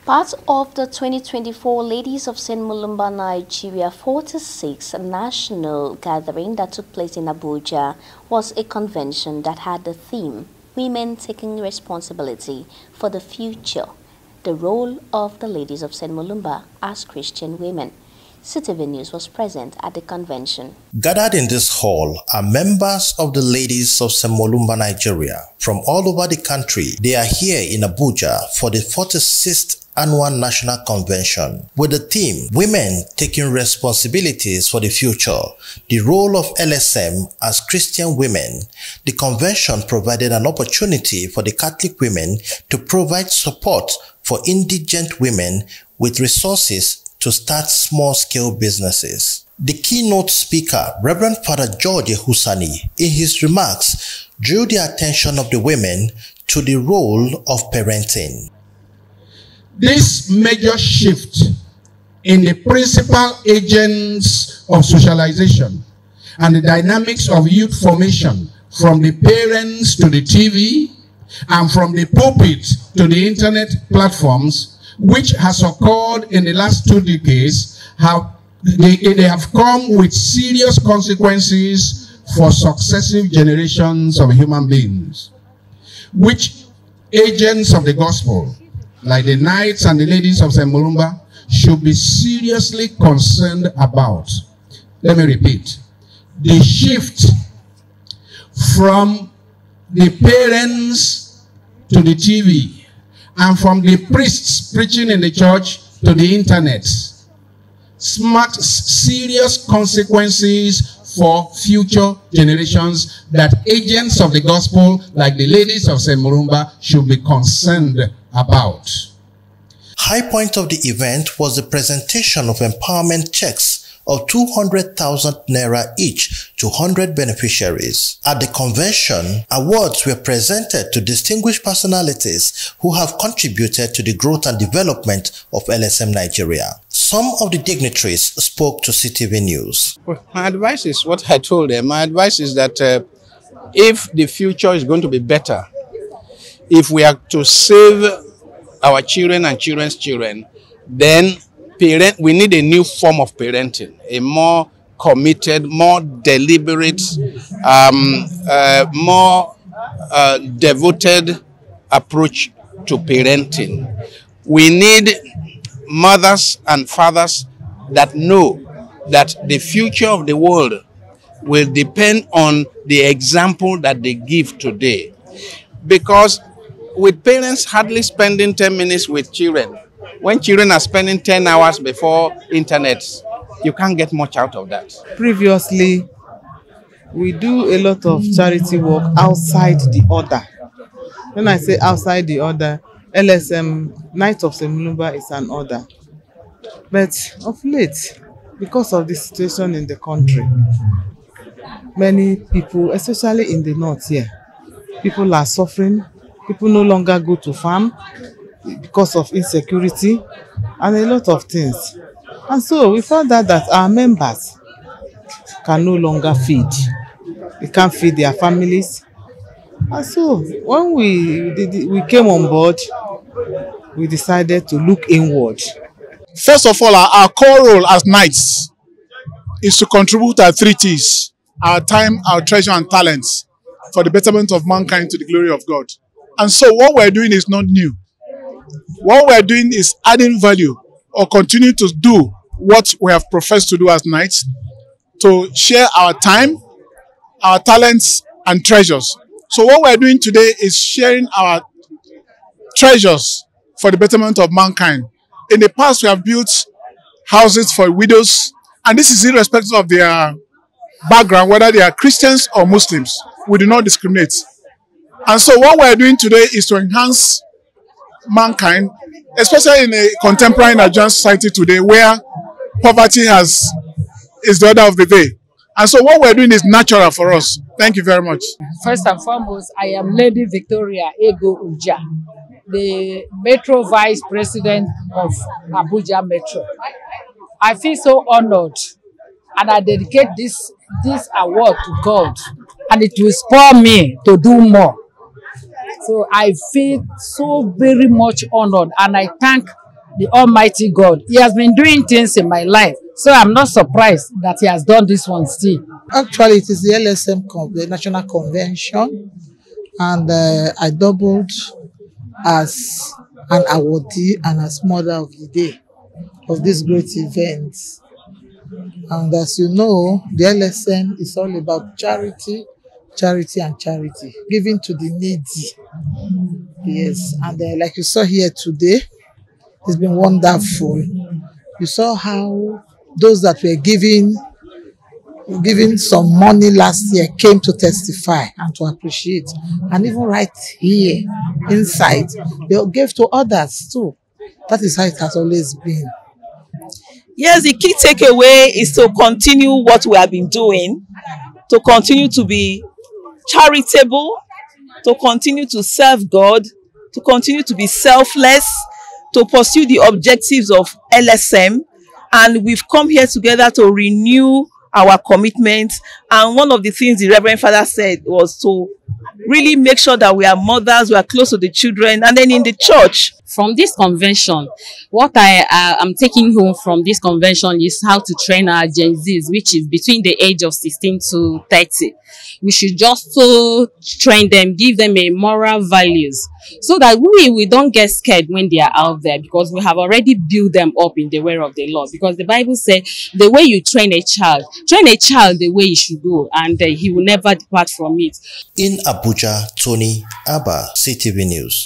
Part of the 2024 Ladies of St. Mulumba, Nigeria 46 national gathering that took place in Abuja was a convention that had the theme, Women Taking Responsibility for the Future, the role of the Ladies of St. Mulumba as Christian women. CTV News was present at the convention. Gathered in this hall are members of the Ladies of St. Mulumba, Nigeria. From all over the country, they are here in Abuja for the 46th Annual National Convention with the theme, Women Taking Responsibilities for the Future, the role of LSM as Christian women. The convention provided an opportunity for the Catholic women to provide support for indigent women with resources to start small-scale businesses. The keynote speaker, Reverend Father George Husani, in his remarks, drew the attention of the women to the role of parenting. This major shift in the principal agents of socialization and the dynamics of youth formation, from the parents to the TV and from the pulpit to the internet platforms, which has occurred in the last 2 decades, they have come with serious consequences for successive generations of human beings, which agents of the gospel, like the Knights and the Ladies of St. Mulumba, should be seriously concerned about. Let me repeat. The shift from the parents to the TV and from the priests preaching in the church to the internet marks serious consequences for future generations that agents of the gospel, like the Ladies of St. Mulumba, should be concerned about. High point of the event was the presentation of empowerment checks of 200,000 naira each to 100 beneficiaries. At the convention, awards were presented to distinguished personalities who have contributed to the growth and development of LSM Nigeria. Some of the dignitaries spoke to CTV News. Well, my advice is what I told them. My advice is that if the future is going to be better, if we are to save our children and children's children, then we need a new form of parenting, a more committed, more deliberate, more devoted approach to parenting. We need mothers and fathers that know that the future of the world will depend on the example that they give today. Because with parents hardly spending 10 minutes with children, when children are spending 10 hours before internet, you can't get much out of that. Previously, we do a lot of charity work outside the order. When I say outside the order, LSM, Knights of St. Mulumba, is an order. But of late, because of the situation in the country, many people, especially in the north here, people are suffering. People no longer go to farm because of insecurity and a lot of things. And so we found out that our members can no longer feed. They can't feed their families. And so when we came on board, we decided to look inward. First of all, our core role as Knights is to contribute our 3 T's: our time, our treasure, and talents, for the betterment of mankind to the glory of God. And so what we're doing is not new. What we're doing is adding value, or continue to do what we have professed to do as Knights, to share our time, our talents, and treasures. So what we're doing today is sharing our treasures for the betterment of mankind. In the past, we have built houses for widows, and this is irrespective of their background, whether they are Christians or Muslims. We do not discriminate. And so what we're doing today is to enhance mankind, especially in a contemporary Nigerian society today where poverty is the order of the day. And so what we're doing is natural for us. Thank you very much. First and foremost, I am Lady Victoria Ego Uja, the Metro Vice President of Abuja Metro. I feel so honored, and I dedicate this award to God, and it will spur me to do more. So I feel so very much honored, and I thank the Almighty God. He has been doing things in my life, so I'm not surprised that he has done this one still. Actually, it is the LSM, the National Convention, and I doubled as an awardee and as Mother of the Day of this great event. And as you know, the LSM is all about charity, charity and charity, giving to the needy. Yes, and like you saw here today, it's been wonderful. You saw how those that were giving some money last year came to testify and to appreciate. And even right here inside, they gave to others too. That is how it has always been. Yes, the key takeaway is to continue what we have been doing, to continue to be charitable, to continue to serve God, to continue to be selfless, to pursue the objectives of LSM. And we've come here together to renew our commitment. And one of the things the Reverend Father said was to really make sure that we are mothers, we are close to the children, and then in the church. From this convention, what I am taking home from this convention is how to train our Gen Zs, which is between the age of 16 to 30. We should just train them, give them a moral values, so that we don't get scared when they are out there, because we have already built them up in the way of the Lord. Because the Bible says the way you train a child the way he should go, and he will never depart from it. In Abuja, Tony Abba, CTV News.